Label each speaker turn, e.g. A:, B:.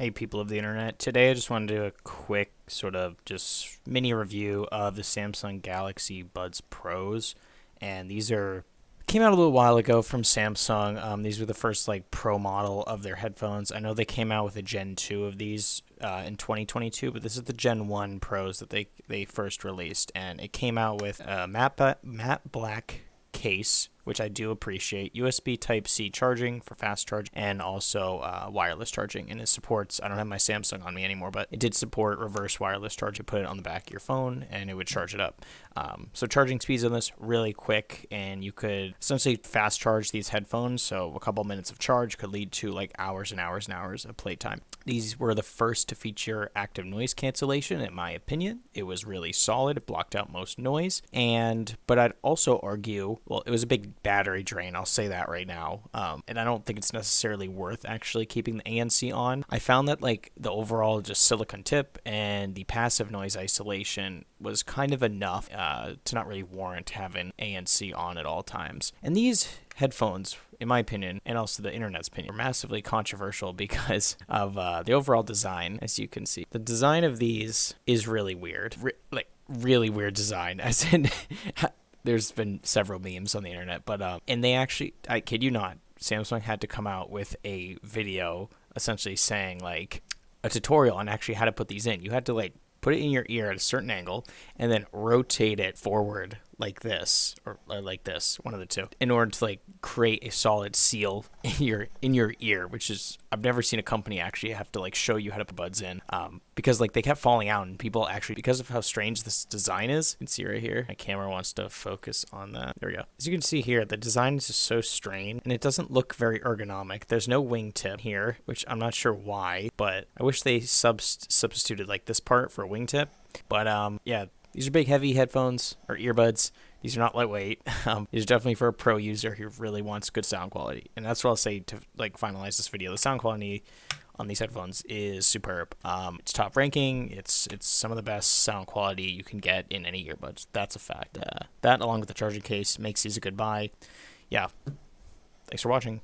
A: Hey, people of the internet. Today I just wanted to do a quick sort of just mini review of the Samsung Galaxy Buds Pros. And these came out a little while ago from Samsung. These were the first like pro model of their headphones. I know they came out with a Gen 2 of these in 2022, but this is the Gen 1 Pros that they first released. And it came out with a matte black case, which I do appreciate, USB Type-C charging for fast charge, and also wireless charging. And it supports, I don't have my Samsung on me anymore, but it did support reverse wireless charge. You put it on the back of your phone and it would charge it up. So charging speeds on this really quick, and you could essentially fast charge these headphones. So a couple minutes of charge could lead to like hours and hours and hours of playtime. These were the first to feature active noise cancellation, in my opinion. It was really solid. It blocked out most noise. But I'd also argue, well, it was a big battery drain. I'll say that right now. And I don't think it's necessarily worth actually keeping the ANC on. I found that like the overall just silicone tip and the passive noise isolation was kind of enough to not really warrant having ANC on at all times. And these headphones, in my opinion, and also the internet's opinion, are massively controversial because of the overall design. As you can see, the design of these is really weird, really weird design. As in, there's been several memes on the internet, but and they actually, I kid you not, Samsung had to come out with a video essentially saying like a tutorial on actually how to put these in. You had to like put it in your ear at a certain angle and then rotate it forward like this or like this, one of the two, in order to like create a solid seal in your ear, which is, I've never seen a company actually have to like show you how to put buds in, because like they kept falling out, and people actually, because of how strange this design is, you can see right here, my camera wants to focus on that. There we go. As you can see here, the design is just so strange and it doesn't look very ergonomic. There's no wingtip here, which I'm not sure why, but I wish they substituted like this part for a wingtip. But yeah, these are big, heavy headphones or earbuds. These are not lightweight. These are definitely for a pro user who really wants good sound quality. And that's what I'll say to like finalize this video. The sound quality on these headphones is superb. It's top ranking. It's some of the best sound quality you can get in any earbuds. That's a fact. That along with the charging case makes these a good buy. Yeah. Thanks for watching.